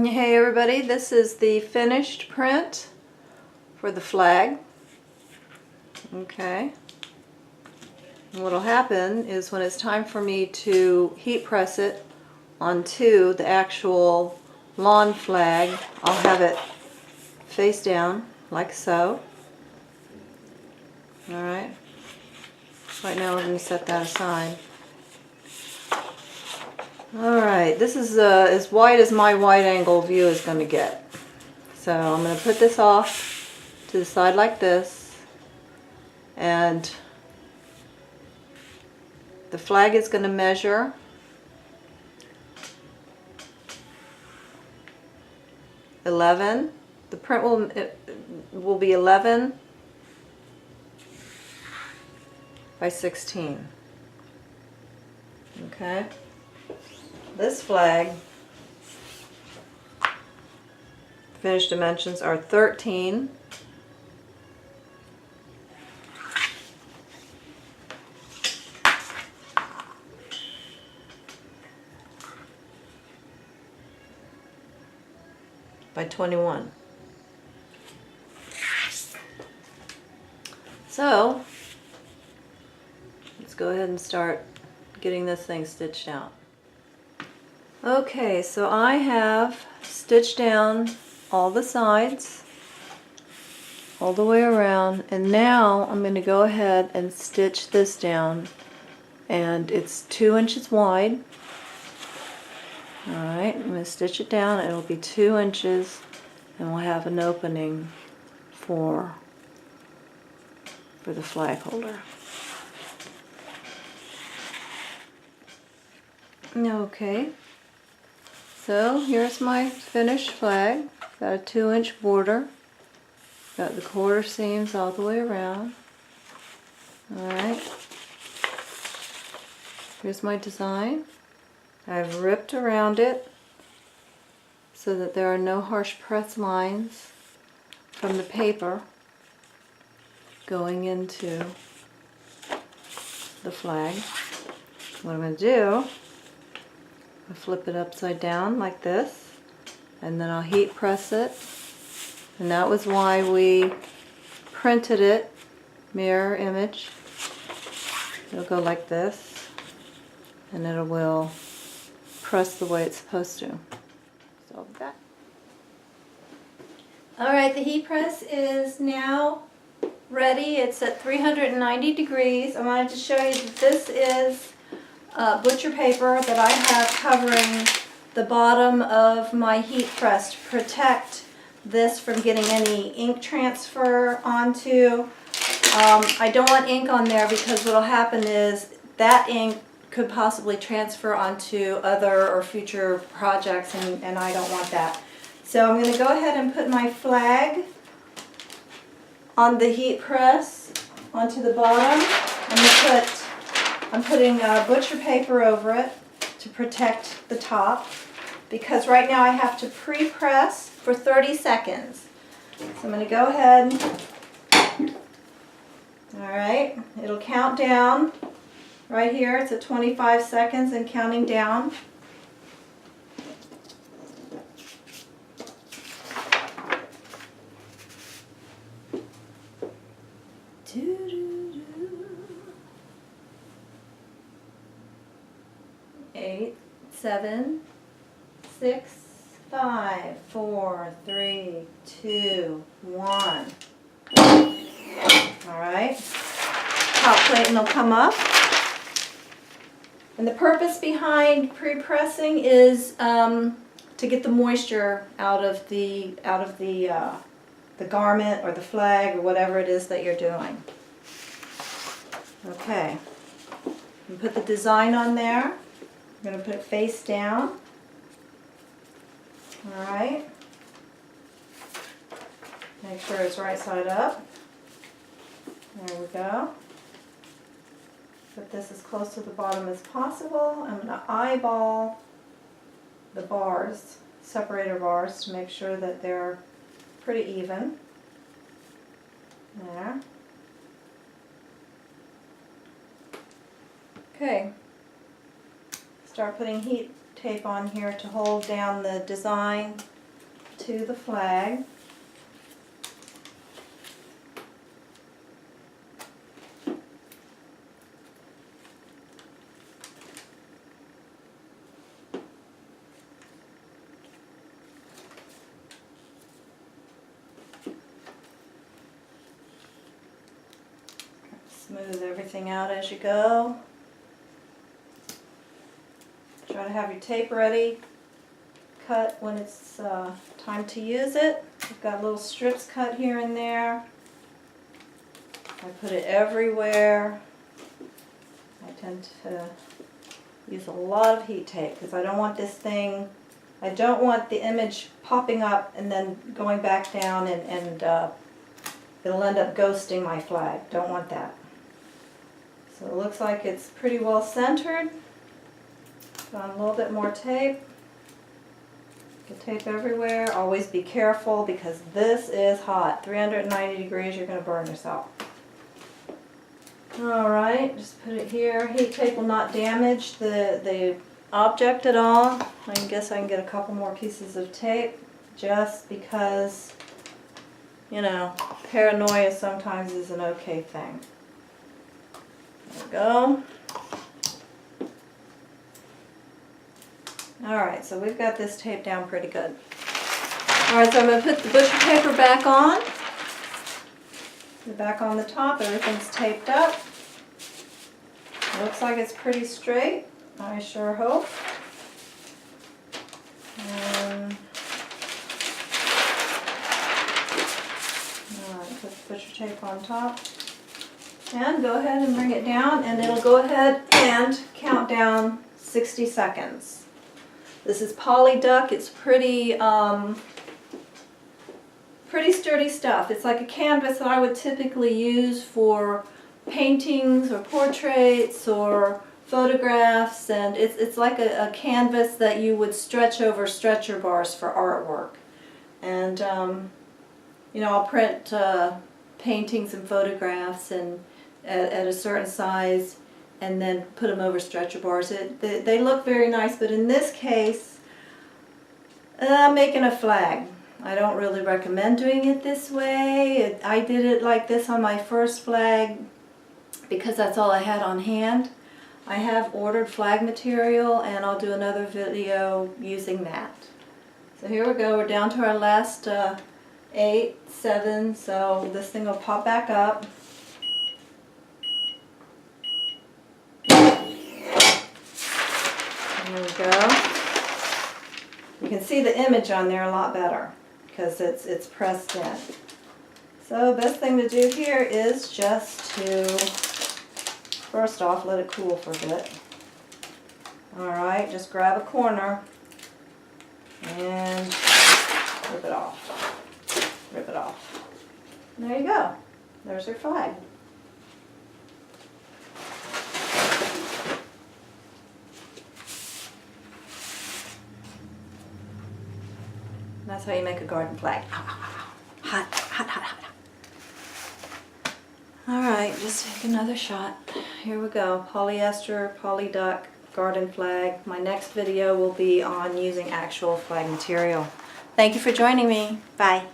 Hey everybody, this is the finished print for the flag. Okay. And what'll happen is when it's time for me to heat press it onto the actual lawn flag, I'll have it face down like so. Alright. Right now we're going to set that aside. Alright, this is as wide as my wide angle view is going to get. So I'm going to put this off to the side like this, and the flag is going to measure 11. The print will be 11 by 16. Okay. This flag, finished dimensions are 13 by 21. So let's go ahead and start getting this thing stitched out. Okay, so I have stitched down all the sides all the way around, and now I'm going to go ahead and stitch this down, and it's 2 inches wide. Alright, I'm going to stitch it down. It'll be 2 inches, and we'll have an opening for the flag holder. Okay. So here's my finished flag. Got a 2-inch border. Got the quarter seams all the way around. Alright. Here's my design. I've ripped around it so that there are no harsh press lines from the paper going into the flag. What I'm going to do, I'll flip it upside down like this, and then I'll heat press it, and that was why we printed it mirror image. It'll go like this, and it will press the way it's supposed to. So that. Alright, the heat press is now ready. It's at 390 degrees. I wanted to show you that this is butcher paper that I have covering the bottom of my heat press to protect this from getting any ink transfer onto. I don't want ink on there because what will happen is that ink could possibly transfer onto other or future projects, and I don't want that. So I'm going to go ahead and put my flag on the heat press onto the bottom. I'm putting butcher paper over it to protect the top, because right now I have to pre-press for 30 seconds. So I'm going to go ahead. Alright, it'll count down right here. It's at 25 seconds and counting down. Eight, 7, 6, 5, 4, 3, 2, 1. Alright. Top plate will come up. And the purpose behind pre-pressing is to get the moisture out of the garment or the flag or whatever it is that you're doing. Okay. You put the design on there. I'm going to put it face down. Alright. Make sure it's right side up. There we go. Put this as close to the bottom as possible. I'm going to eyeball the bars, separator bars, to make sure that they're pretty even. There. Okay. Start putting heat tape on here to hold down the design to the flag. Smooth everything out as you go. Try to have your tape ready, cut when it's time to use it. I've got little strips cut here and there. I put it everywhere. I tend to use a lot of heat tape because I don't want this thing, I don't want the image popping up and then going back down and it'll end up ghosting my flag. Don't want that. So it looks like it's pretty well centered. Put on a little bit more tape. Get tape everywhere. Always be careful because this is hot. 390 degrees, you're going to burn yourself. Alright, just put it here. Heat tape will not damage the object at all. I guess I can get a couple more pieces of tape just because, you know, paranoia sometimes is an okay thing. There we go. Alright, so we've got this taped down pretty good. Alright, so I'm going to put the butcher paper back on. Back on the top, everything's taped up. Looks like it's pretty straight. I sure hope. Alright, put the butcher tape on top. And go ahead and bring it down, and it'll go ahead and count down 60 seconds. This is poly duck. It's pretty sturdy stuff. It's like a canvas that I would typically use for paintings or portraits or photographs, and it's like a canvas that you would stretch over stretcher bars for artwork. And you know, I'll print paintings and photographs and at a certain size and then put them over stretcher bars. They look very nice, but in this case I'm making a flag. I don't really recommend doing it this way. I did it like this on my first flag because that's all I had on hand. I have ordered flag material and I'll do another video using that. So here we go, we're down to our last 8, 7, so this thing will pop back up. There we go. You can see the image on there a lot better because it's pressed in. So best thing to do here is just to, first off, let it cool for a bit. Alright, just grab a corner and rip it off. Rip it off. And there you go. There's your flag. That's how you make a garden flag. Ow, ow, ow. Hot, hot, hot, hot. Alright, just take another shot. Here we go. Polyester, poly duck, garden flag. My next video will be on using actual flag material. Thank you for joining me. Bye.